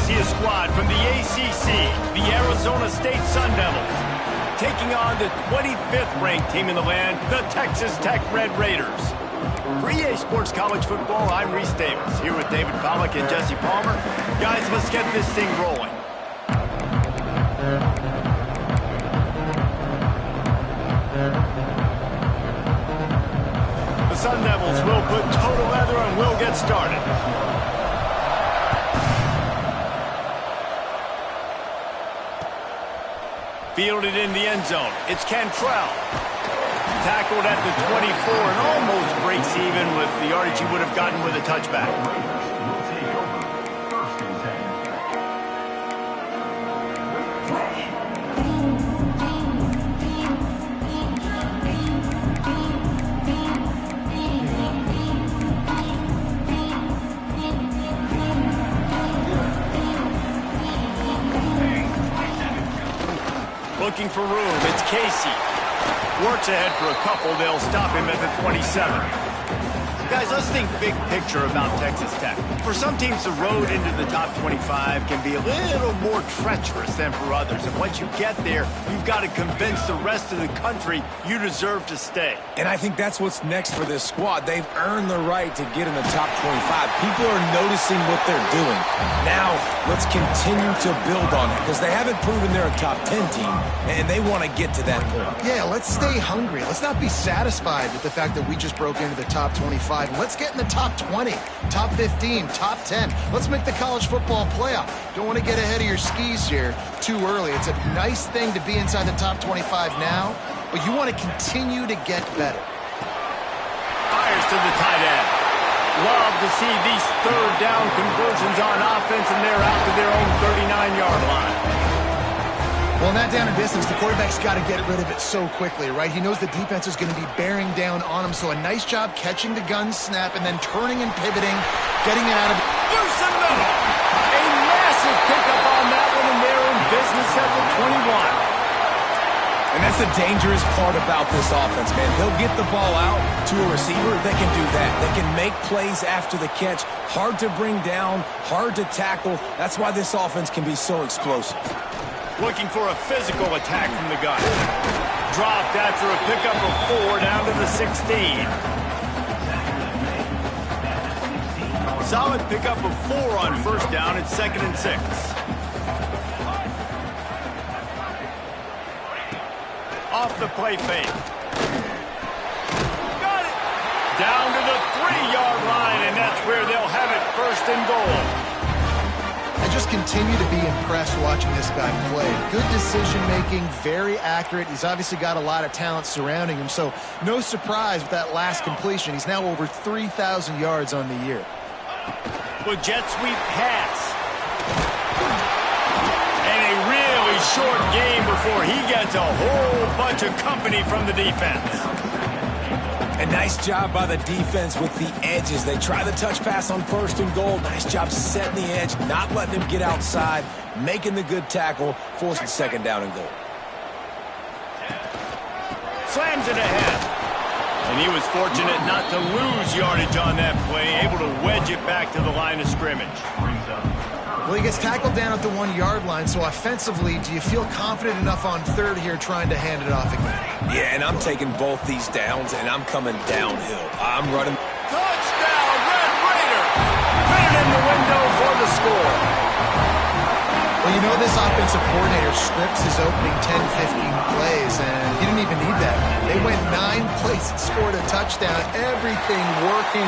see a squad from the ACC, the Arizona State Sun Devils, taking on the 25th ranked team in the land, the Texas Tech Red Raiders. For EA Sports College Football, I'm Reese Davis, here with David Pollack and Jesse Palmer. Guys, let's get this thing rolling. The Sun Devils will put toe to leather and will get started. Fielded in the end zone. It's Cantrell. Tackled at the 24 and almost breaks even with the yardage he would have gotten with a touchback. Looking for room, it's Casey. Works ahead for a couple, they'll stop him at the 27. Guys, let's think big picture about Texas Tech. For some teams, the road into the top 25 can be a little more treacherous than for others. And once you get there, you've got to convince the rest of the country you deserve to stay. And I think that's what's next for this squad. They've earned the right to get in the top 25. People are noticing what they're doing. Now, let's continue to build on it, because they haven't proven they're a top 10 team, and they want to get to that point. Yeah, let's stay hungry. Let's not be satisfied with the fact that we just broke into the top 25. Let's get in the top 20, top 15, top 10. Let's make the college football playoff. Don't want to get ahead of your skis here too early. It's a nice thing to be inside the top 25 now, but you want to continue to get better. Fires to the tight end. Love to see these third down conversions on offense, and they're out to their own 39-yard line. Well, in that down and distance, the quarterback's got to get rid of it so quickly, right? He knows the defense is going to be bearing down on him, so a nice job catching the gun snap and then turning and pivoting, getting it out of loose and middle. A massive pickup on that one, and they're in business at the 21. And that's the dangerous part about this offense, man. They'll get the ball out to a receiver. They can do that. They can make plays after the catch. Hard to bring down, hard to tackle. That's why this offense can be so explosive. Looking for a physical attack from the gun. Dropped after a pickup of 4 down to the 16. Solid pickup of 4 on first down. It's 2nd and 6. Off the play fake. Got it. Down to the 3-yard line, and that's where they'll have it, 1st and goal. I just continue to be impressed watching this guy play. Good decision-making, very accurate. He's obviously got a lot of talent surrounding him, so no surprise with that last completion. He's now over 3,000 yards on the year. With jet sweep pass. And a really short game before he gets a whole bunch of company from the defense. A nice job by the defense with the edges. They try the touch pass on 1st and goal. Nice job setting the edge, not letting him get outside, making the good tackle, forcing 2nd down and goal. Slams it ahead. And he was fortunate not to lose yardage on that play, able to wedge it back to the line of scrimmage. Well, he gets tackled down at the 1-yard line, so offensively, do you feel confident enough on 3rd here trying to hand it off again? Yeah, and I'm taking both these downs, and I'm coming downhill. I'm running. Touchdown, Red Raider! Fitted in the window for the score. Well, you know this offensive coordinator scripts his opening 10, 15 plays, and he didn't even need that. They went 9 plays and scored a touchdown. Everything working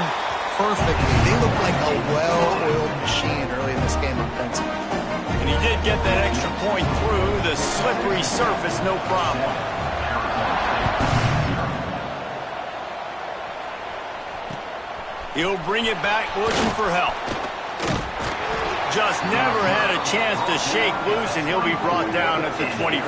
perfectly. They look like a well-oiled machine early in this game offensively. And he did get that extra point through the slippery surface, no problem. He'll bring it back looking for help. Just never had a chance to shake loose, and he'll be brought down at the 24.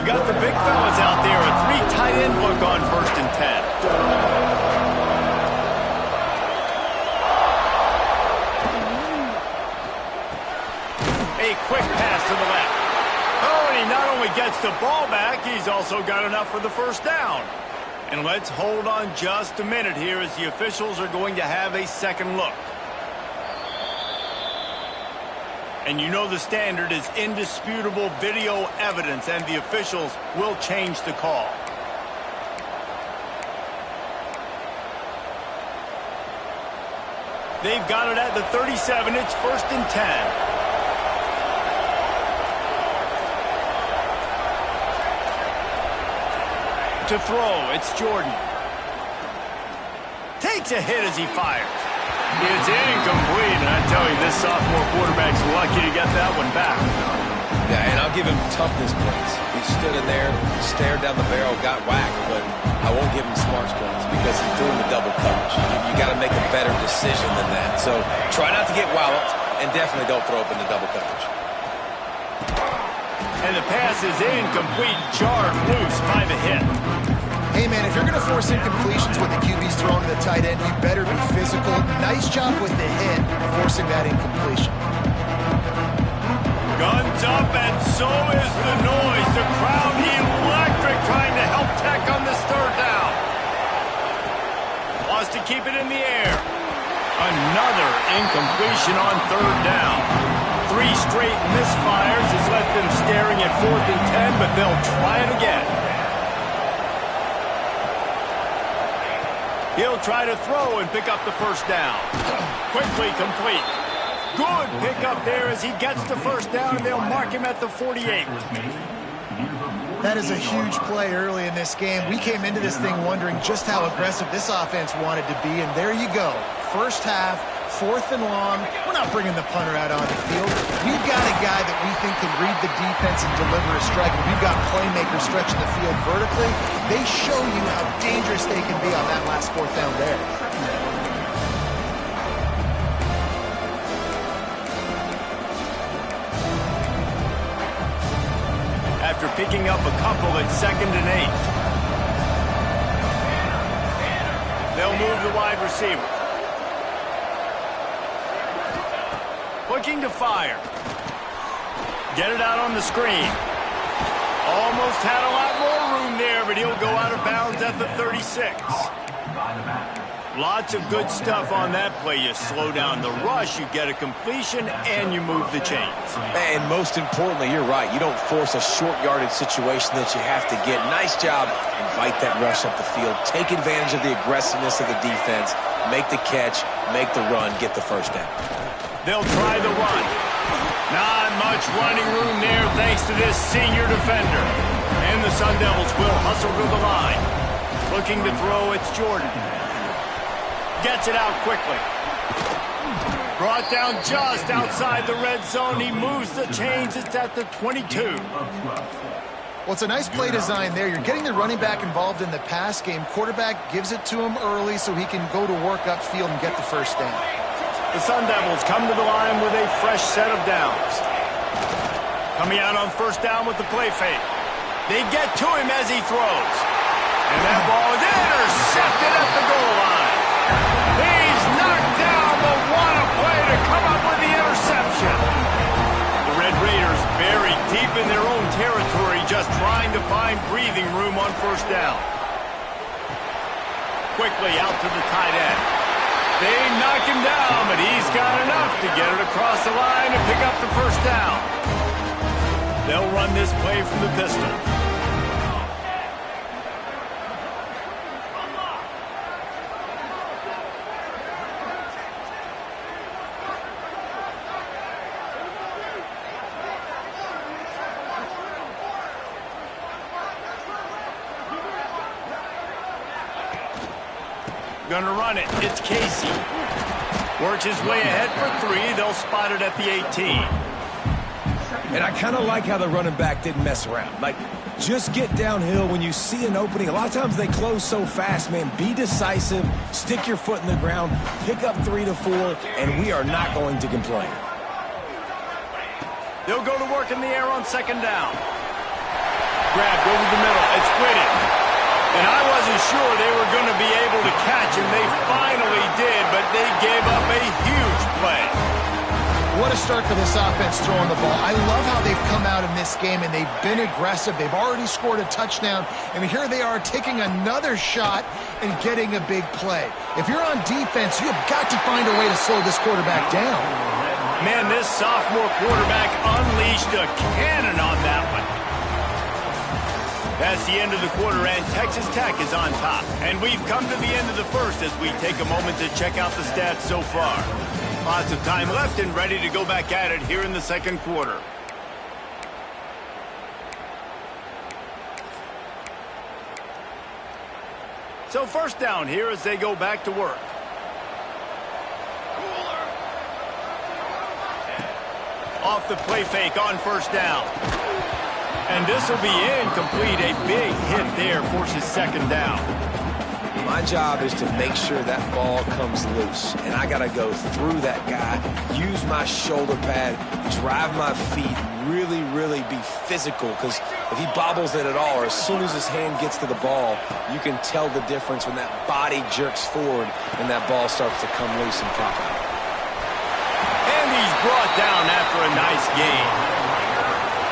Got the big fellas out there. A 3 tight end look on 1st and 10. A quick pass to the left. Oh, and he he not only gets the ball back, he's also got enough for the first down. And let's hold on just a minute here as the officials are going to have a second look. And you know the standard is indisputable video evidence, and the officials will change the call. They've got it at the 37. It's 1st and 10. To throw, it's Jordan. Takes a hit as he fires. It's incomplete, and I tell you, this sophomore quarterback's lucky to get that one back. Yeah, and I'll give him toughness points. He stood in there, stared down the barrel, got whacked, but I won't give him smarts points because he threw in the double coverage. You got to make a better decision than that. So try not to get walloped, and definitely don't throw up in the double coverage. And the pass is incomplete, jarred loose by the hit. Hey, man, if you're going to force incompletions with the QB's thrown to the tight end, you better be physical. Nice job with the hit, forcing that incompletion. Guns up, and so is the noise. The crowd electric, trying to help Tech on this third down. Wants to keep it in the air. Another incompletion on third down. 3 straight misfires has left them staring at 4th and 10, but they'll try it again. He'll try to throw and pick up the first down. Quickly complete. Good pickup there as he gets the first down, and they'll mark him at the 48. That is a huge play early in this game. We came into this thing wondering just how aggressive this offense wanted to be, and there you go. First half, 4th and long. We're not bringing the punter out on the field. We've got a guy that we think can read the defense and deliver a strike, and we've got playmakers stretching the field vertically. They show you how dangerous they can be on that last 4th down there. After picking up a couple at 2nd and 8. They'll move the wide receiver. Looking to fire. Get it out on the screen. Almost had a lot more room there, but he'll go out of bounds at the 36. Lots of good stuff on that play. You slow down the rush, you get a completion, and you move the chains. And most importantly, you're right. You don't force a short yardage situation that you have to get. Nice job. Invite that rush up the field. Take advantage of the aggressiveness of the defense. Make the catch, make the run, get the first down. They'll try the run. Not much running room there thanks to this senior defender. And the Sun Devils will hustle to the line. Looking to throw, it's Jordan. Gets it out quickly. Brought down just outside the red zone. He moves the chains. It's at the 22. Well, it's a nice play design there. You're getting the running back involved in the pass game. Quarterback gives it to him early so he can go to work upfield and get the first down. The Sun Devils come to the line with a fresh set of downs. Coming out on first down with the play fake. They get to him as he throws. And that ball is intercepted at the goal line. He's knocked down, but what a play to come up with the interception. The Red Raiders buried deep in their own territory, just trying to find breathing room on first down. Quickly out to the tight end. They knock him down, but he's got enough to get it across the line and pick up the first down. They'll run this play from the pistol. Gonna run it. It's Casey. Works his way ahead for 3. They'll spot it at the 18. And I kind of like how the running back didn't mess around. Like, just get downhill when you see an opening. A lot of times they close so fast, man. Be decisive. Stick your foot in the ground. Pick up 3 to 4, and we are not going to complain. They'll go to work in the air on second down. Grabbed over the middle. It's Whitty. And I wasn't sure they were going to be able to catch him. They finally did, but they gave up a huge play. What a start for this offense throwing the ball. I love how they've come out in this game, and they've been aggressive. They've already scored a touchdown, and here they are taking another shot and getting a big play. If you're on defense, you've got to find a way to slow this quarterback down. Man, this sophomore quarterback unleashed a cannon on that one. That's the end of the quarter, and Texas Tech is on top. And we've come to the end of the first as we take a moment to check out the stats so far. Lots of time left and ready to go back at it here in the second quarter. So first down here as they go back to work. Off the play fake on first down. And this will be incomplete. A big hit there forces second down. My job is to make sure that ball comes loose. And I got to go through that guy, use my shoulder pad, drive my feet, really be physical. Because if he bobbles it at all, or as soon as his hand gets to the ball, you can tell the difference when that body jerks forward and that ball starts to come loose and pop out. And he's brought down after a nice gain.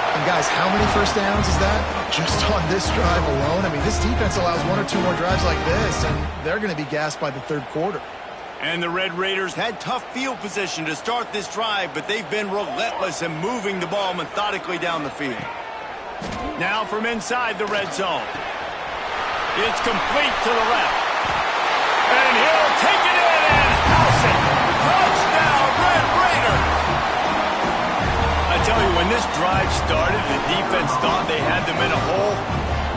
And guys, how many first downs is that? Just on this drive alone? I mean, this defense allows one or two more drives like this, and they're going to be gassed by the third quarter. And the Red Raiders had tough field position to start this drive, but they've been relentless in moving the ball methodically down the field. Now from inside the red zone. It's complete to the left. And he'll take it in and house it. Touchdown, Red Raiders! I tell you, when this drive started, the defense thought they had them in a hole.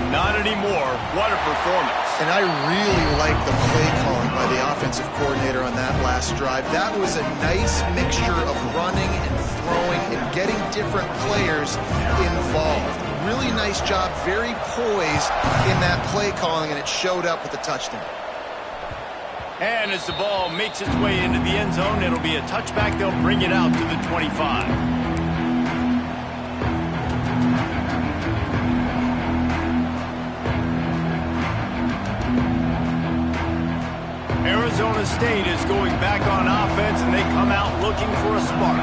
Not anymore. What a performance. And I really like the play calling by the offensive coordinator on that last drive. That was a nice mixture of running and throwing and getting different players involved. Really nice job, very poised in that play calling, and it showed up with a touchdown. And as the ball makes its way into the end zone, it'll be a touchback. They'll bring it out to the 25. Arizona State is going back on offense, and they come out looking for a spark.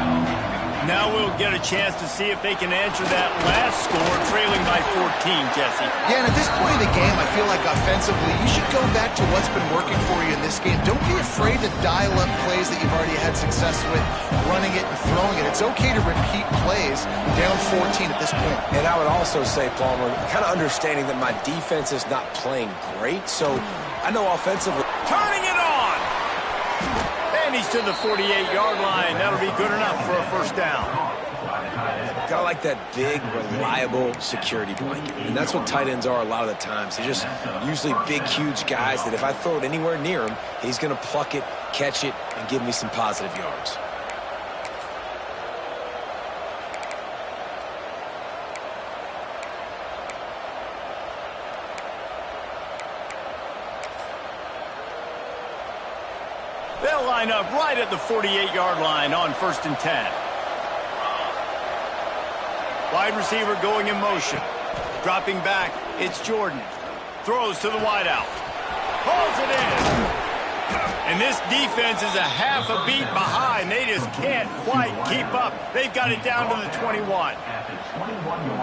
Now we'll get a chance to see if they can answer that last score, trailing by 14, Jesse. Yeah, and at this point of the game, I feel like offensively, you should go back to what's been working for you in this game. Don't be afraid to dial up plays that you've already had success with, running it and throwing it. It's okay to repeat plays down 14 at this point. And I would also say, Palmer, kind of understanding that my defense is not playing great, so I know offensively. Turning it on! And he's to the 48-yard line. That'll be good enough for a first down. Gotta like that big, reliable security blanket. And that's what tight ends are a lot of the times. They're just usually big, huge guys that if I throw it anywhere near him, he's gonna pluck it, catch it, and give me some positive yards. They'll line up right at the 48-yard line on 1st and 10. Wide receiver going in motion. Dropping back, it's Jordan. Throws to the wideout. Pulls it in. And this defense is a half a beat behind. They just can't quite keep up. They've got it down to the 21.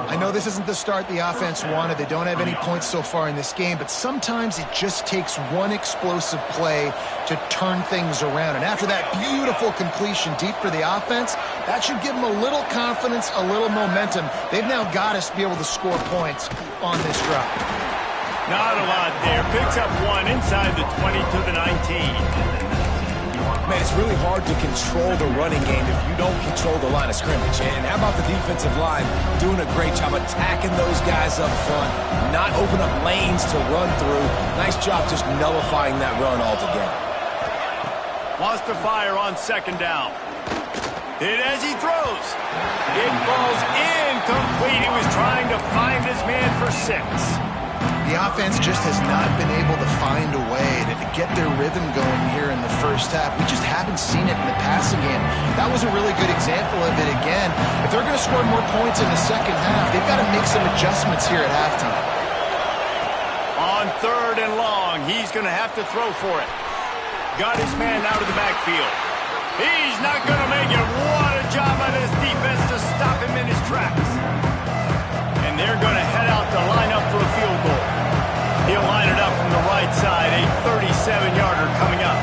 I know this isn't the start the offense wanted. They don't have any points so far in this game, but sometimes it just takes one explosive play to turn things around. And after that beautiful completion deep for the offense, that should give them a little confidence, a little momentum. They've now got us to be able to score points on this drive. Not a lot there. Picks up one inside the 20 to the 19. Man, it's really hard to control the running game if you don't control the line of scrimmage. And how about the defensive line doing a great job attacking those guys up front, not open up lanes to run through. Nice job just nullifying that run altogether. Wants to fire on second down. Hit as he throws. It falls incomplete. He was trying to find his man for 6. The offense just has not been able to find a way to get their rhythm going here in the first half. We just haven't seen it in the passing game. That was a really good example of it again. If they're going to score more points in the second half, they've got to make some adjustments here at halftime. On 3rd and long, he's going to have to throw for it. Got his man out of the backfield. He's not going to make it. What a job by this defense to stop him in his tracks. And they're going to head out to line up for a field goal. He'll line it up from the right side, a 37-yarder coming up.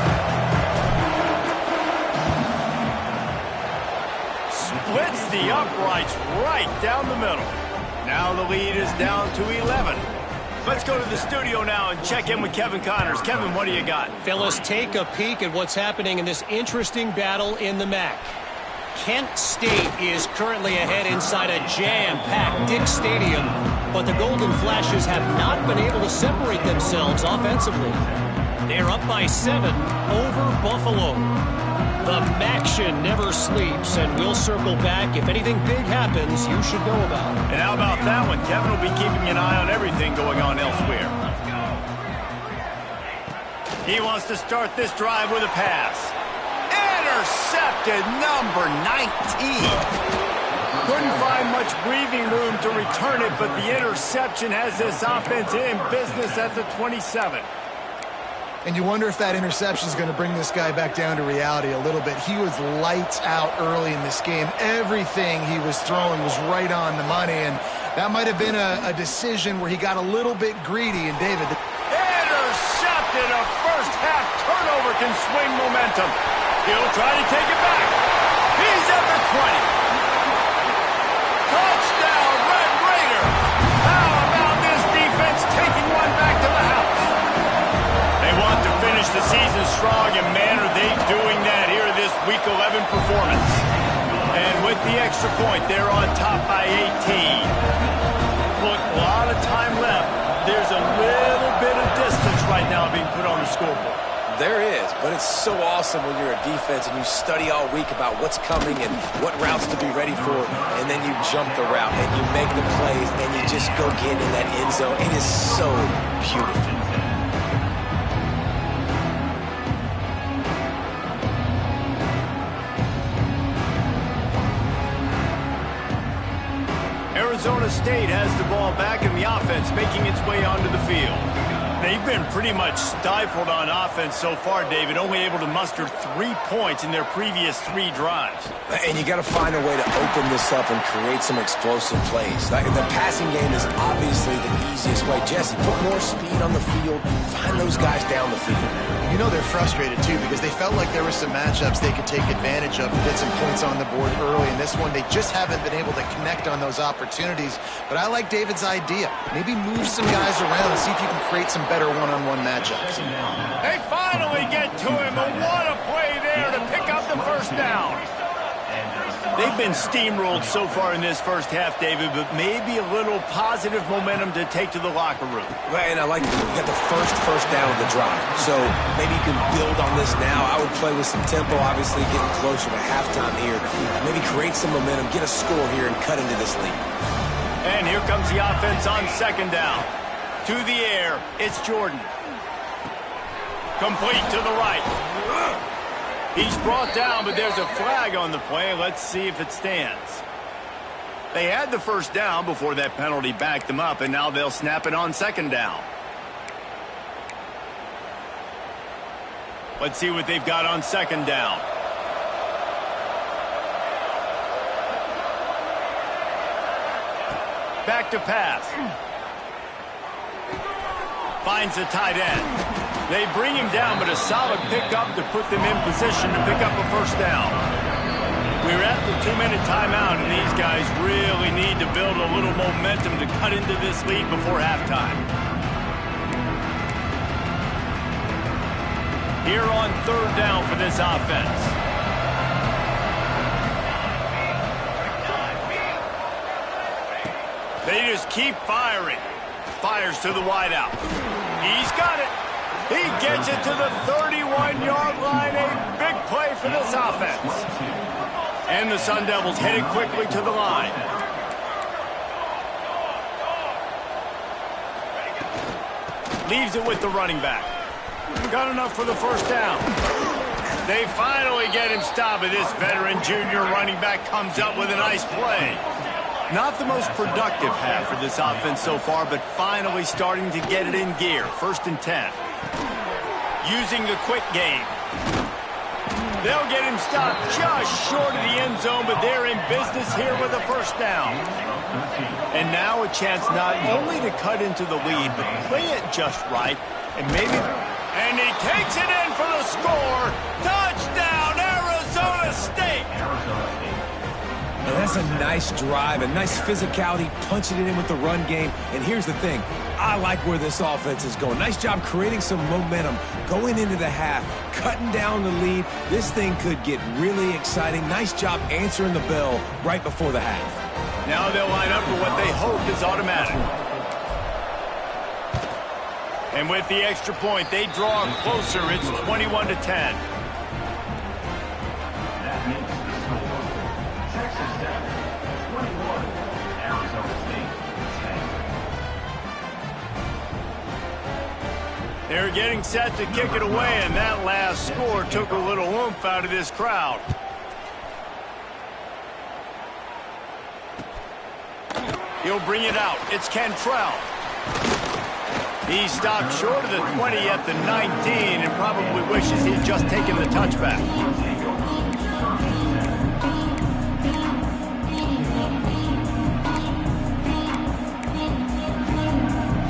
Splits the uprights right down the middle. Now the lead is down to 11. Let's go to the studio now and check in with Kevin Connors. Kevin, what do you got? Fellas, take a peek at what's happening in this interesting battle in the MAC. Kent State is currently ahead inside a jam-packed Dick Stadium, but the Golden Flashes have not been able to separate themselves offensively. They're up by 7 over Buffalo. The MACtion never sleeps, and we'll circle back. If anything big happens, you should know about it. And how about that one? Kevin will be keeping an eye on everything going on elsewhere. He wants to start this drive with a pass. Intercepted, number 19. Couldn't find much breathing room to return it, but the interception has this offense in business at the 27. And you wonder if that interception is going to bring this guy back down to reality a little bit. He was lights out early in this game. Everything he was throwing was right on the money, and that might have been a decision where he got a little bit greedy. And David, intercepted. A first-half turnover can swing momentum. He'll try to take it back. He's at the 20. Touchdown, Red Raider. How about this defense taking one back to the house? They want to finish the season strong, and man, are they doing that here in this Week 11 performance. And with the extra point, they're on top by 18. Look, a lot of time left. There's a little bit of distance right now being put on the scoreboard. There is, but it's so awesome when you're a defense and you study all week about what's coming and what routes to be ready for, and then you jump the route and you make the plays and you just go get in that end zone. It is so beautiful. Arizona State has the ball back in the offense, making its way onto the field. They've been pretty much stifled on offense so far, David, only able to muster 3 points in their previous 3 drives. And you got to find a way to open this up and create some explosive plays. Like, the passing game is obviously the easiest way. Jesse, put more speed on the field, find those guys down the field. you know they're frustrated too because they felt like there were some matchups they could take advantage of and get some points on the board early. In this one, they just haven't been able to connect on those opportunities. But I like David's idea. Maybe move some guys around and see if you can create some better one-on-one matchups. They finally get to him, and what a play there to pick up the first down. They've been steamrolled so far in this first half, David, but maybe a little positive momentum to take to the locker room. Right, and I like you got the first down of the drive. So maybe you can build on this now. I would play with some tempo, obviously getting closer to halftime here. Maybe create some momentum, get a score here, and cut into this lead. And here comes the offense on second down. To the air, it's Jordan. Complete to the right. He's brought down, but there's a flag on the play. Let's see if it stands. They had the first down before that penalty backed them up, and now they'll snap it on second down. Let's see what they've got on second down. Back to pass. Finds the tight end. They bring him down, but a solid pickup to put them in position to pick up a first down. We're at the 2-minute timeout, and these guys really need to build a little momentum to cut into this lead before halftime. Here on third down for this offense. They just keep firing. Fires to the wideout. He's got it. He gets it to the 31-yard line. A big play for this offense. And the Sun Devils headed quickly to the line. Leaves it with the running back. Got enough for the first down. They finally get him stopped, and this veteran junior running back comes up with a nice play. Not the most productive half for this offense so far, but finally starting to get it in gear. 1st and 10. Using the quick game. They'll get him stopped just short of the end zone, but they're in business here with a first down. And now a chance not only to cut into the lead, but play it just right. And maybe... And he takes it in for the score. Touchdown, Arizona State! And that's a nice drive, a nice physicality, punching it in with the run game. And here's the thing. I like where this offense is going. Nice job creating some momentum, going into the half, cutting down the lead. This thing could get really exciting. Nice job answering the bell right before the half. Now they'll line up for what they hope is automatic. And with the extra point, they draw closer. It's 21-10. They're getting set to kick it away, and that last score took a little oomph out of this crowd. He'll bring it out. It's Cantrell. He stopped short of the 20 at the 19 and probably wishes he'd just taken the touchback.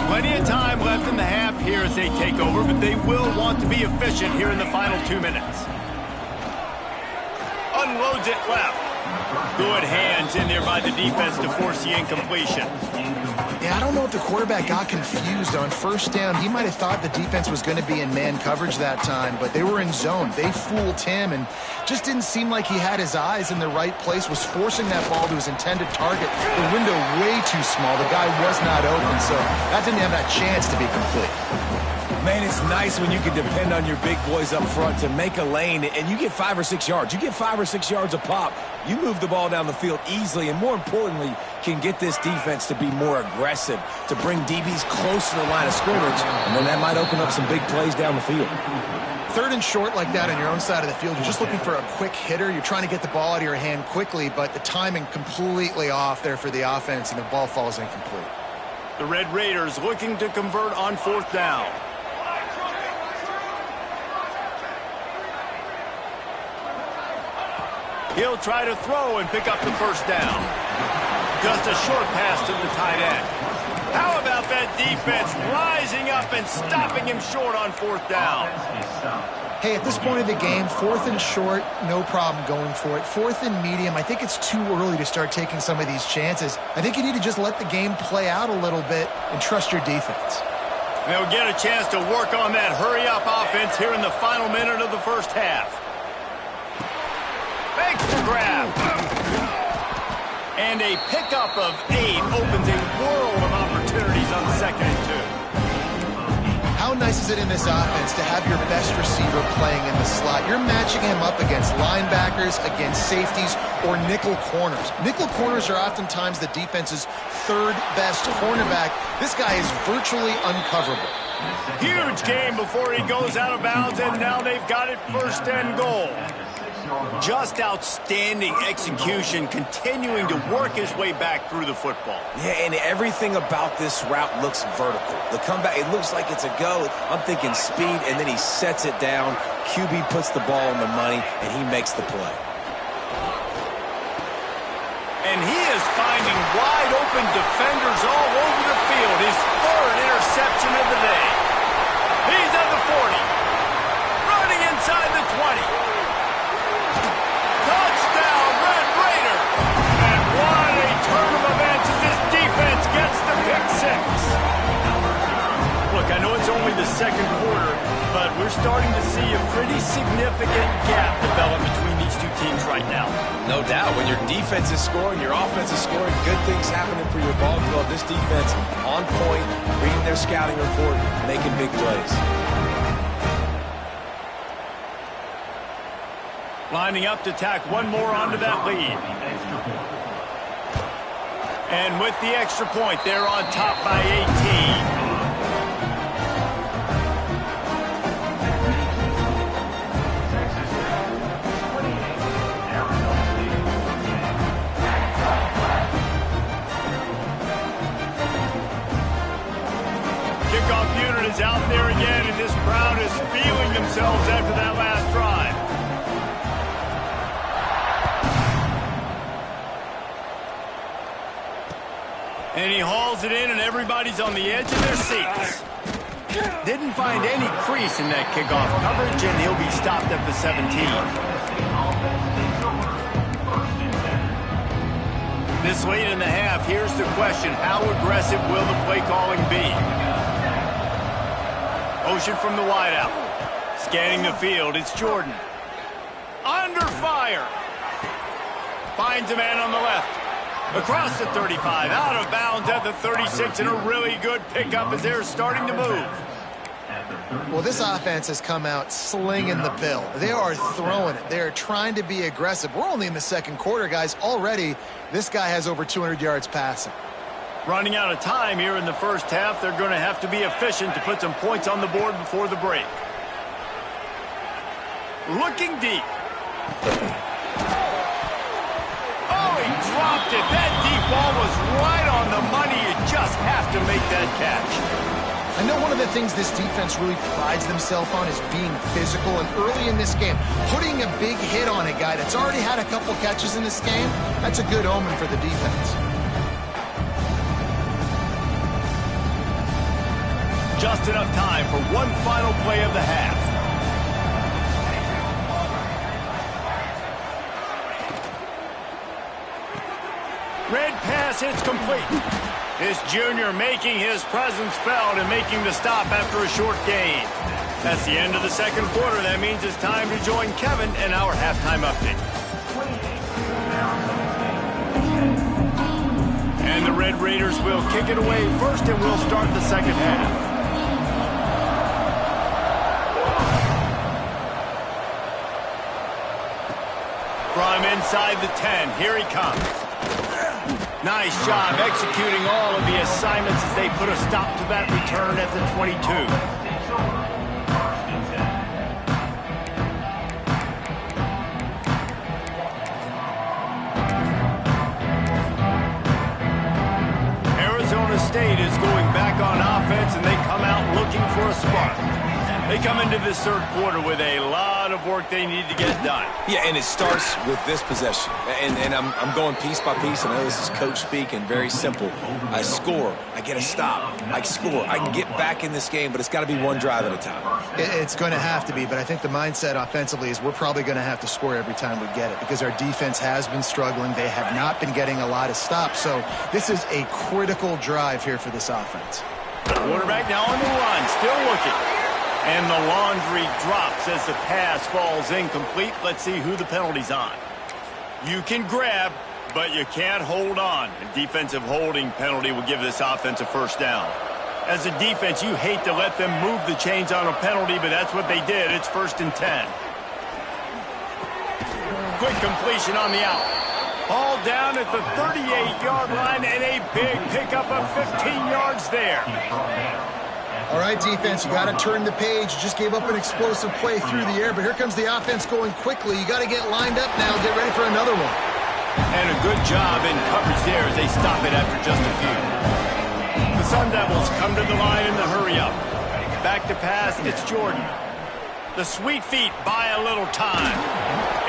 Plenty of time left in the half here as they take over, but they will want to be efficient here in the final 2 minutes. Unloads it left. Good hands in there by the defense to force the incompletion. Yeah, I don't know if the quarterback got confused on first down. He might have thought the defense was going to be in man coverage that time, but they were in zone. They fooled him and just didn't seem like he had his eyes in the right place, was forcing that ball to his intended target. The window way too small. The guy was not open, so that didn't have that chance to be complete. Man, it's nice when you can depend on your big boys up front to make a lane, and you get 5 or 6 yards. You get 5 or 6 yards a pop. You move the ball down the field easily, and more importantly, can get this defense to be more aggressive, to bring DBs close to the line of scrimmage, and then that might open up some big plays down the field. 3rd and short like that on your own side of the field, you're just looking for a quick hitter. You're trying to get the ball out of your hand quickly, but the timing completely off there for the offense, and the ball falls incomplete. The Red Raiders looking to convert on 4th down. He'll try to throw and pick up the first down. Just a short pass to the tight end. How about that defense rising up and stopping him short on 4th down? Hey, at this point of the game, 4th and short, no problem going for it. 4th and medium, I think it's too early to start taking some of these chances. I think you need to just let the game play out a little bit and trust your defense. They'll get a chance to work on that hurry-up offense here in the final minute of the first half. Makes the grab. And a pickup of 8 opens a world of opportunities on 2nd and 2. How nice is it in this offense to have your best receiver playing in the slot? You're matching him up against linebackers, against safeties, or nickel corners. Nickel corners are oftentimes the defense's 3rd best cornerback. This guy is virtually uncoverable. Huge game before he goes out of bounds, and now they've got it 1st and goal. Just outstanding execution, continuing to work his way back through the football. Yeah, and everything about this route looks vertical. The comeback, it looks like it's a go. I'm thinking speed, and then he sets it down. QB puts the ball on the money, and he makes the play. And he is finding wide open defenders all over the field. His 3rd interception of the day. He's at the 40. Running inside the 20. Touchdown, Red Raider! And what a turn of events as this defense gets the pick 6. Look, I know it's only the 2nd quarter, but we're starting to see a pretty significant gap develop between these two teams right now. No doubt. When your defense is scoring, your offense is scoring, good things happening for your ball club. This defense on point, reading their scouting report, making big plays. Lining up to tack one more onto that lead. And with the extra point, they're on top by 18. Kickoff unit is out there again, and this crowd is feeling themselves after that last drive. And he hauls it in, and everybody's on the edge of their seats. Didn't find any crease in that kickoff coverage, and he'll be stopped at the 17. This late in the half, here's the question. How aggressive will the play calling be? Motion from the wideout. Scanning the field, it's Jordan. Under fire. Finds a man on the left. Across the 35, out of bounds at the 36, and a really good pickup as they're starting to move. Well, this offense has come out slinging the bill. They are throwing it. They are trying to be aggressive. We're only in the second quarter, guys. Already, this guy has over 200 yards passing. Running out of time here in the first half. They're going to have to be efficient to put some points on the board before the break. Looking deep. Oh, he dropped it. That deep ball was right on the money. You just have to make that catch. I know one of the things this defense really prides themselves on is being physical, and early in this game, putting a big hit on a guy that's already had a couple catches in this game, that's a good omen for the defense. Just enough time for one final play of the half. Red pass hits complete. This junior making his presence felt and making the stop after a short gain. That's the end of the second quarter. That means it's time to join Kevin and our halftime update. And the Red Raiders will kick it away first, and we'll start the second half. From inside the 10, here he comes. Nice job executing all of the assignments as they put a stop to that return at the 22. Arizona State is going back on offense, and they come out looking for a spark. They come into this third quarter with a lot of work they need to get done. Yeah, and it starts with this possession. And I'm going piece by piece. I know this is coach speak and very simple. I score. I get a stop. I score. I can get back in this game, but it's got to be one drive at a time. It's going to have to be, but I think the mindset offensively is we're probably going to have to score every time we get it because our defense has been struggling. They have not been getting a lot of stops. So this is a critical drive here for this offense. Quarterback now on the run, still looking. And the laundry drops as the pass falls incomplete. Let's see who the penalty's on. You can grab, but you can't hold on. A defensive holding penalty will give this offense a first down. As a defense, you hate to let them move the chains on a penalty, but that's what they did. It's 1st and 10. Quick completion on the out. Ball down at the 38-yard line, and a big pickup of 15 yards there. All right, defense, you got to turn the page. You just gave up an explosive play through the air, but here comes the offense going quickly. You got to get lined up now, get ready for another one. And a good job in coverage there as they stop it after just a few. The Sun Devils come to the line in the hurry-up. Back to pass, it's Jordan. The sweet feet buy a little time.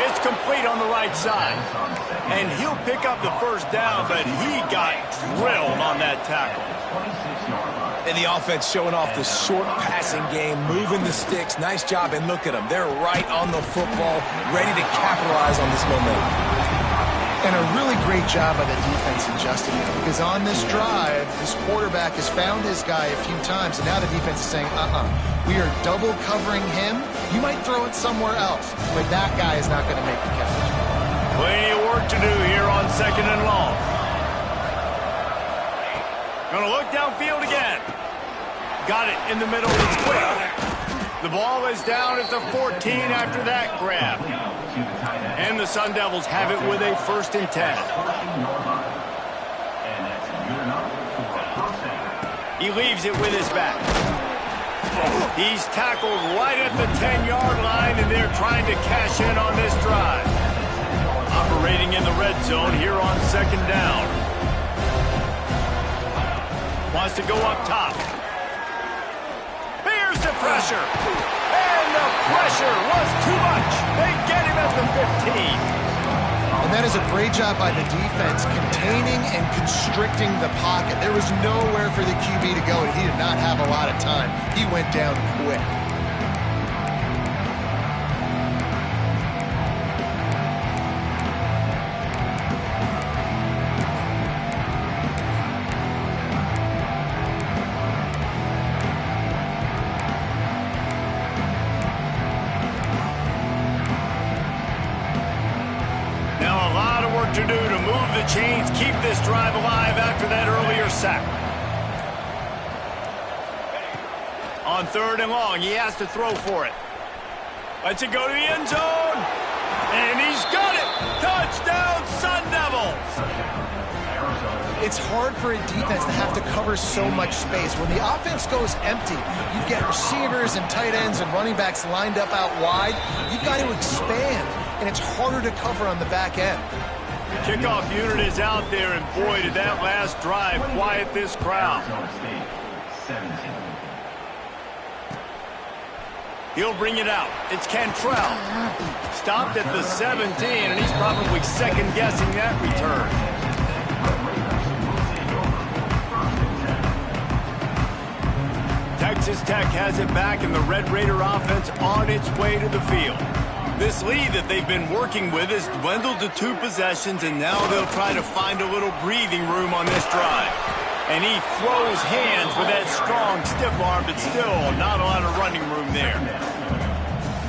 It's complete on the right side. And he'll pick up the first down, but he got drilled on that tackle. And the offense showing off the short passing game, moving the sticks. Nice job, and look at them. They're right on the football, ready to capitalize on this momentum. And a really great job by the defense adjusting it, because on this drive, this quarterback has found his guy a few times, and now the defense is saying, we are double covering him. You might throw it somewhere else, but that guy is not going to make the catch. Plenty of work to do here on 2nd and long. Going to look downfield again. Got it in the middle. It's quick. The ball is down at the 14 after that grab. And the Sun Devils have it with a 1st and 10. He leaves it with his back. He's tackled right at the 10-yard line, and they're trying to cash in on this drive. Operating in the red zone here on 2nd down. Wants to go up top. Here's the pressure. And the pressure was too much. They get him at the 15. And that is a great job by the defense, containing and constricting the pocket. There was nowhere for the QB to go, and he did not have a lot of time. He went down quick. To do to move the chains, keep this drive alive after that earlier sack. On 3rd and long, he has to throw for it. Lets it go to the end zone. And he's got it. Touchdown, Sun Devils. It's hard for a defense to have to cover so much space. When the offense goes empty, you get receivers and tight ends and running backs lined up out wide. You've got to expand, and it's harder to cover on the back end. The kickoff unit is out there, and boy, did that last drive quiet this crowd. He'll bring it out. It's Cantrell. Stopped at the 17, and he's probably second-guessing that return. Texas Tech has it back, and the Red Raider offense on its way to the field. This lead that they've been working with has dwindled to 2 possessions, and now they'll try to find a little breathing room on this drive. And he throws hands with that strong, stiff arm, but still not a lot of running room there.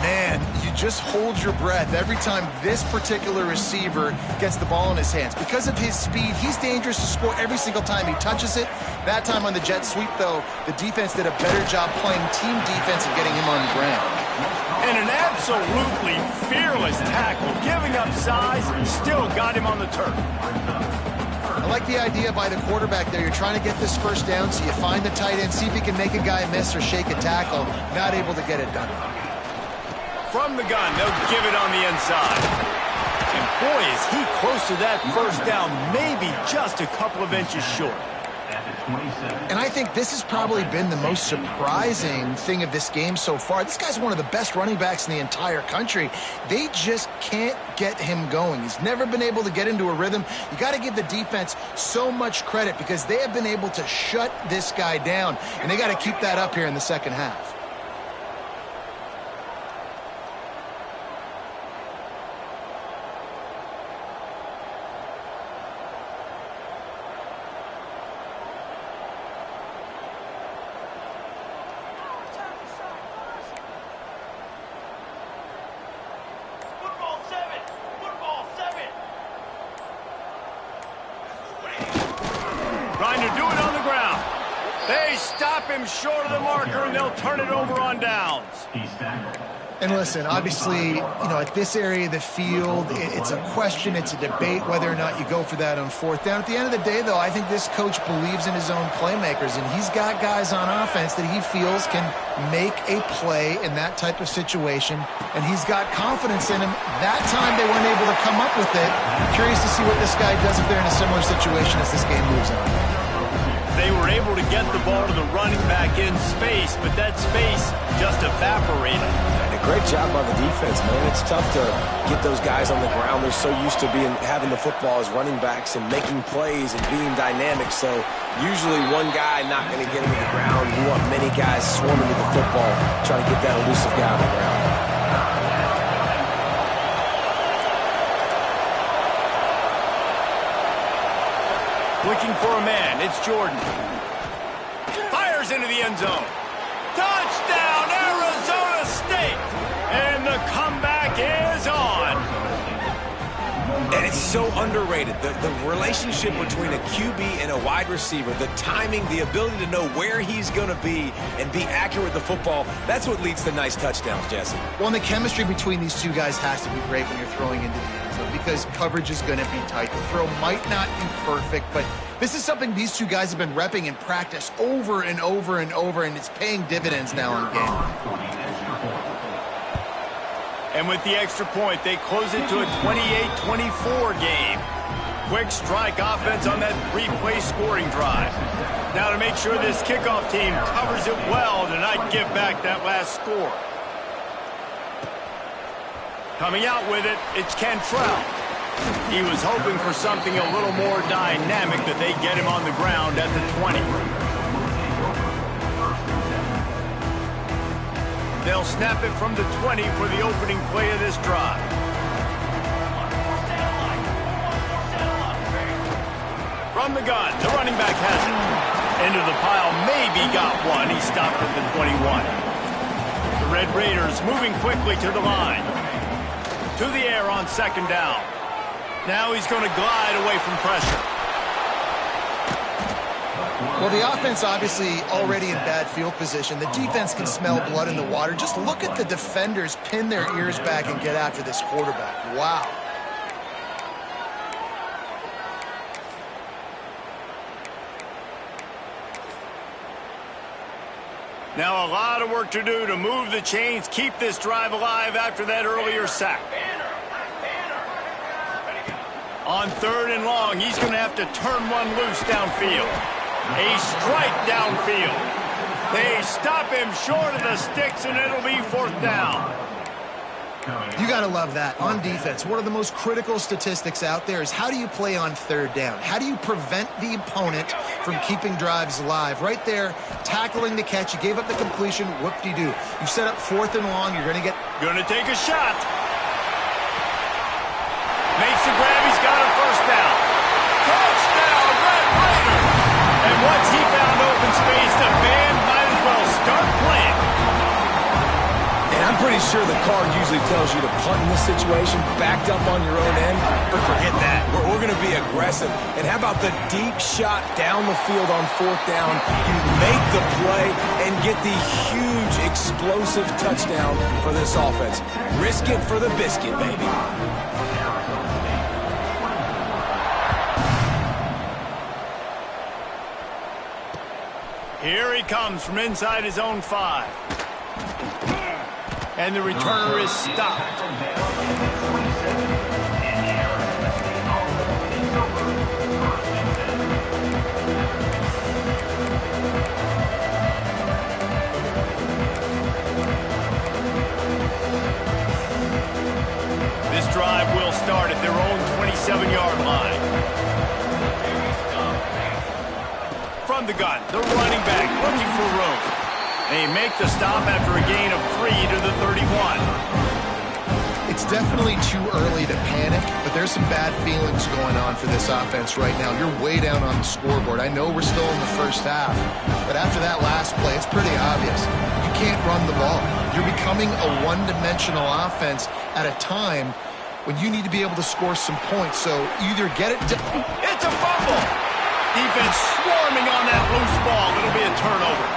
Man, you just hold your breath every time this particular receiver gets the ball in his hands. Because of his speed, he's dangerous to score every single time he touches it. That time on the jet sweep, though, the defense did a better job playing team defense and getting him on the ground. And an absolutely fearless tackle, giving up size, still got him on the turf. I like the idea by the quarterback there. You're trying to get this first down, so you find the tight end, see if he can make a guy miss or shake a tackle. Not able to get it done. From the gun, they'll give it on the inside. And boy, is he close to that first down, maybe just a couple of inches short. And I think this has probably been the most surprising thing of this game so far. This guy's one of the best running backs in the entire country. They just can't get him going. He's never been able to get into a rhythm. You got to give the defense so much credit because they have been able to shut this guy down, and they got to keep that up here in the second half. Trying to do it on the ground. They stop him short of the marker, and they'll turn it over on downs. And listen, obviously, at this area of the field, it's a question, it's a debate whether or not you go for that on 4th down. At the end of the day, though, I think this coach believes in his own playmakers, and he's got guys on offense that he feels can make a play in that type of situation, and he's got confidence in him. That time they weren't able to come up with it. Curious to see what this guy does if they're in a similar situation as this game moves on. They were able to get the ball to the running back in space, but that space just evaporated. And a great job by the defense, man. It's tough to get those guys on the ground. They're so used to having the football as running backs and making plays and being dynamic. So usually one guy not going to get him to the ground. You want many guys swarming to the football, trying to get that elusive guy on the ground. Looking for a man, it's Jordan. Fires into the end zone. Touchdown, Arizona State! And the comeback is on. And it's so underrated. The relationship between a QB and a wide receiver, the timing, the ability to know where he's going to be and be accurate with the football, that's what leads to nice touchdowns, Jesse. Well, and the chemistry between these two guys has to be great when you're throwing into the end zone because coverage is going to be tight. The throw might not be perfect, but this is something these two guys have been repping in practice over and over and over, and it's paying dividends now in game. And with the extra point, they close it to a 28-24 game. Quick strike offense on that 3-play scoring drive. Now to make sure this kickoff team covers it well to not give back that last score. Coming out with it, it's Cantrell. He was hoping for something a little more dynamic, that they get him on the ground at the 20. They'll snap it from the 20 for the opening play of this drive. From the gun, the running back has it. Into the pile, maybe got one. He stopped at the 21. The Red Raiders moving quickly to the line. To the air on second down. Now he's going to glide away from pressure. Well, the offense obviously already in bad field position. The defense can smell blood in the water. Just look at the defenders pin their ears back and get after this quarterback. Wow. Now a lot of work to do to move the chains, keep this drive alive after that earlier sack. On third and long, he's going to have to turn one loose downfield. A strike downfield. They stop him short of the sticks, and it'll be fourth down. You got to love that. On defense, one of the most critical statistics out there is how do you play on third down? How do you prevent the opponent from keeping drives alive? Right there, tackling the catch. You gave up the completion. Whoop-de-doo. You set up fourth and long. You're going to get... Going to take a shot. Makes the grab. He's got a first down. Touchdown, Red Raiders. And once he found open space, the band might as well start playing. And I'm pretty sure the card usually tells you to punt in this situation, backed up on your own end. But forget that. We're going to be aggressive. And how about the deep shot down the field on fourth down? You make the play and get the huge explosive touchdown for this offense. Risk it for the biscuit, baby. Here he comes from inside his own 5. And the returner is stopped. This drive will start at their own 27-yard line. From the gun, the running back looking for room. They make the stop after a gain of 3 to the 31. It's definitely too early to panic, but there's some bad feelings going on for this offense right now. You're way down on the scoreboard. I know we're still in the first half, but after that last play, it's pretty obvious. You can't run the ball. You're becoming a one-dimensional offense at a time when you need to be able to score some points. So either get it... It's a fumble! Defense swarming on that loose ball. It'll be a turnover.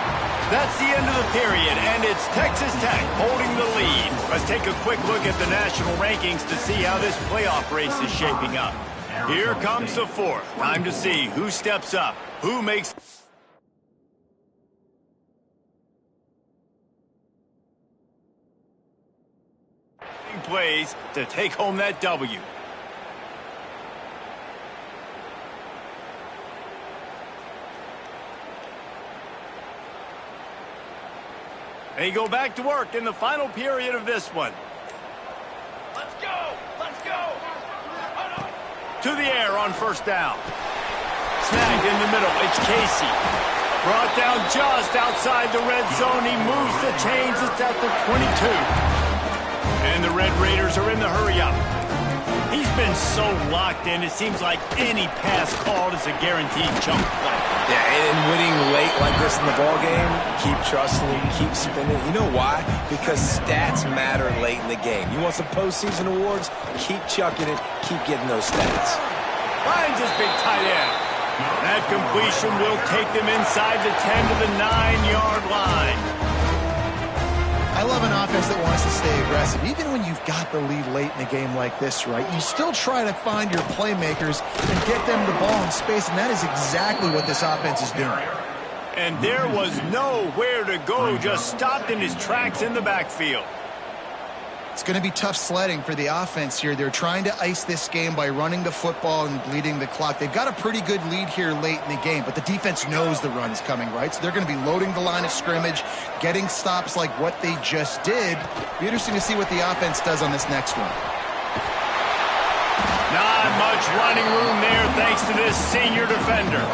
That's the end of the period, and it's Texas Tech holding the lead. Let's take a quick look at the national rankings to see how this playoff race is shaping up. Here comes the fourth. Time to see who steps up, who makes... plays to take home that W. They go back to work in the final period of this one. Let's go! Let's go! To the air on first down. Snagged in the middle. It's Casey. Brought down just outside the red zone. He moves the chains. It's at the 22. And the Red Raiders are in the hurry-up. He's been so locked in, it seems like any pass called is a guaranteed jump play. Yeah, and winning late like this in the ballgame, keep trusting him, keep spinning. You know why? Because stats matter late in the game. You want some postseason awards? Keep chucking it, keep getting those stats. Finds his big tight end. That completion will take them inside the 10 to the 9-yard line. I love an offense that wants to stay aggressive. Even when you've got the lead late in a game like this, right, you still try to find your playmakers and get them the ball in space, and that is exactly what this offense is doing. And there was nowhere to go, just stopped in his tracks in the backfield. It's going to be tough sledding for the offense here. They're trying to ice this game by running the football and bleeding the clock. They've got a pretty good lead here late in the game, but the defense knows the run's coming, right? So they're going to be loading the line of scrimmage, getting stops like what they just did. Be interesting to see what the offense does on this next one. Nice running room there thanks to this senior defender.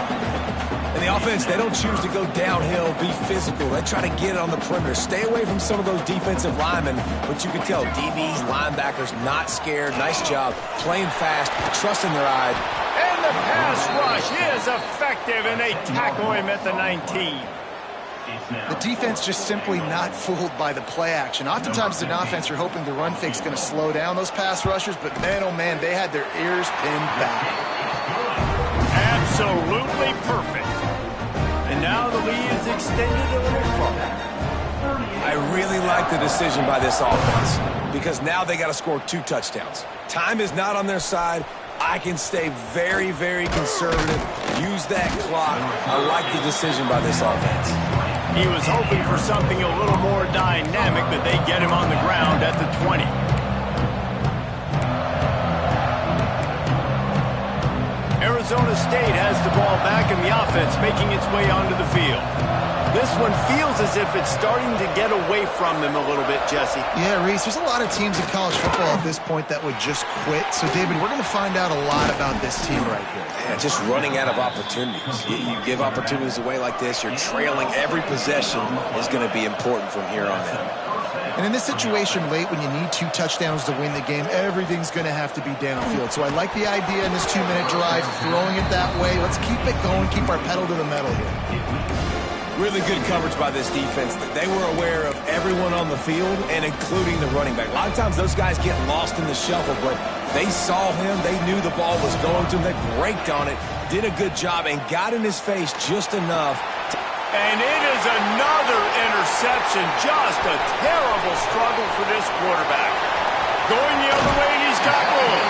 And the offense, they don't choose to go downhill, be physical. They try to get it on the perimeter. Stay away from some of those defensive linemen. But you can tell DBs, linebackers, not scared. Nice job playing fast, trusting their eye. And the pass rush is effective, and they tackle him at the 19. The defense just simply not fooled by the play action. Oftentimes, an offense, you're hoping the run fake's going to slow down those pass rushers, but man, oh man, they had their ears pinned back. Absolutely perfect. And now the lead is extended a little further. I really like the decision by this offense because now they got to score 2 touchdowns. Time is not on their side. I can stay very, very conservative, use that clock. I like the decision by this offense. He was hoping for something a little more dynamic, but they get him on the ground at the 20. Arizona State has the ball back in the offense, making its way onto the field. This one feels as if it's starting to get away from them a little bit, Jesse. Yeah, Reese, there's a lot of teams in college football at this point that would just quit. So, David, we're going to find out a lot about this team right here. Yeah, just running out of opportunities. You give opportunities away like this, you're trailing. Every possession is going to be important from here on in. And in this situation late when you need 2 touchdowns to win the game, everything's going to have to be downfield. So I like the idea in this 2-minute drive, throwing it that way. Let's keep it going, keep our pedal to the metal here. Really good coverage by this defense. They were aware of everyone on the field and including the running back. A lot of times those guys get lost in the shuffle, but they saw him. They knew the ball was going to him. They braked on it, did a good job, and got in his face just enough. And it is another interception. Just a terrible struggle for this quarterback. Going the other way, and he's got room.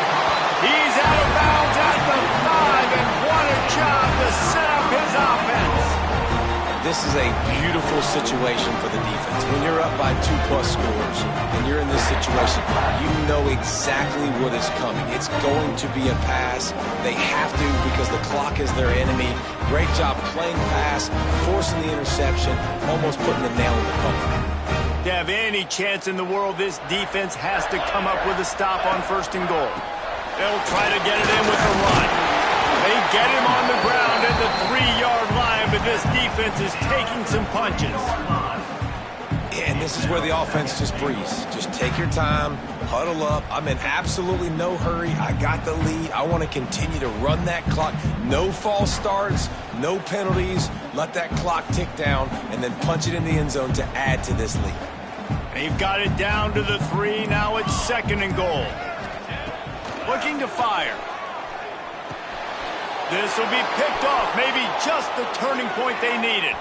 He's out of bounds at the 5, and what a job to set up his offense. This is a beautiful situation for the defense. When you're up by 2+ scores and you're in this situation, you know exactly what is coming. It's going to be a pass. They have to because the clock is their enemy. Great job playing pass, forcing the interception, almost putting the nail in the coffin. To have any chance in the world, this defense has to come up with a stop on 1st and goal. They'll try to get it in with a run. They get him on the ground at the 3-yard line, but this defense is taking some punches. Yeah, and this is where the offense just breathes. Just take your time, huddle up. I'm in absolutely no hurry. I got the lead. I want to continue to run that clock. No false starts, no penalties. Let that clock tick down, and then punch it in the end zone to add to this lead. They've got it down to the 3. Now it's 2nd and goal. Looking to fire. This will be picked off. Maybe just the turning point they needed.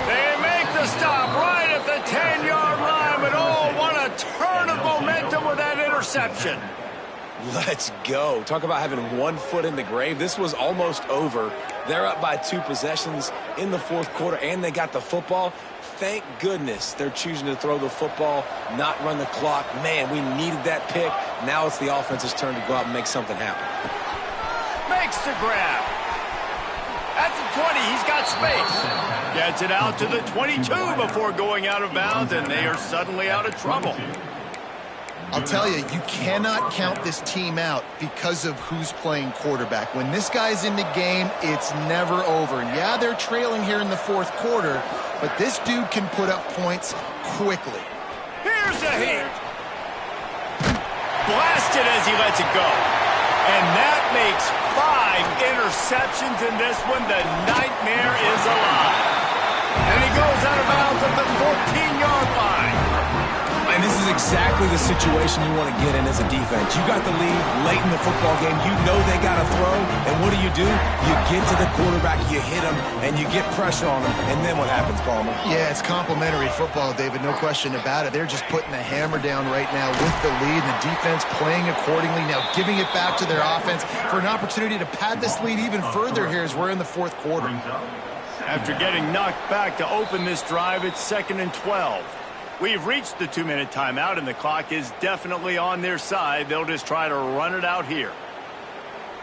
They make the stop right at the 10-yard line, but oh, what a turn of momentum with that interception. Let's go. Talk about having 1 foot in the grave. This was almost over. They're up by 2 possessions in the 4th quarter, and they got the football. Thank goodness they're choosing to throw the football, not run the clock. Man, we needed that pick. Now it's the offense's turn to go out and make something happen. Makes the grab. At the 20, he's got space. Gets it out to the 22 before going out of bounds, and they are suddenly out of trouble. I'll tell you, you cannot count this team out because of who's playing quarterback. When this guy's in the game, it's never over. And yeah, they're trailing here in the 4th quarter, but this dude can put up points quickly. Here's a hit. Blasted as he lets it go. And that makes 5 interceptions in this one. The nightmare is alive. And he goes out of bounds at the 14-yard line. And this is exactly the situation you want to get in as a defense. You got the lead late in the football game. You know they got to throw. And what do? You get to the quarterback, you hit him, and you get pressure on him. And then what happens, Palmer? Yeah, it's complimentary football, David. No question about it. They're just putting the hammer down right now with the lead. And the defense playing accordingly. Now giving it back to their offense for an opportunity to pad this lead even further here as we're in the 4th quarter. After getting knocked back to open this drive, it's 2nd and 12. We've reached the 2-minute timeout, and the clock is definitely on their side. They'll just try to run it out here.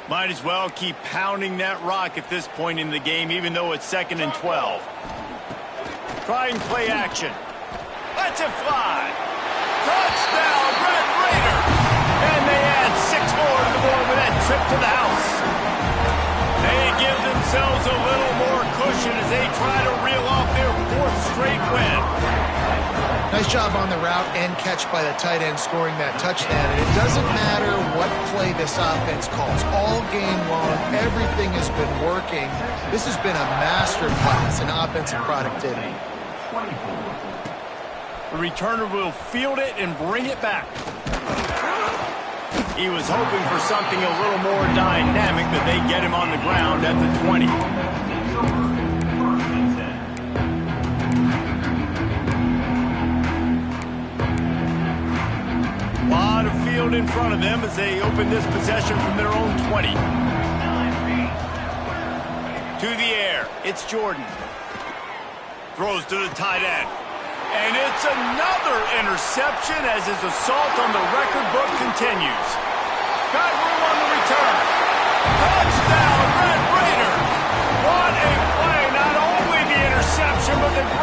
Might as well keep pounding that rock at this point in the game, even though it's 2nd and 12. Try and play action. Lets it fly. Touchdown, Red Raider! And they add 6 more to the board with trip to the house. They give themselves a little more cushion as they try to reel off their 4th straight win. Nice job on the route and catch by the tight end scoring that touchdown. And it doesn't matter what play this offense calls. All game long, everything has been working. This has been a masterclass in offensive productivity. The returner will field it and bring it back. He was hoping for something a little more dynamic, but they get him on the ground at the 20. A lot of field in front of them as they open this possession from their own 20. To the air, it's Jordan. Throws to the tight end. And it's another interception as his assault on the record book continues. Got room on the return. Touchdown, Red Raider! What a play! Not only the interception, but the great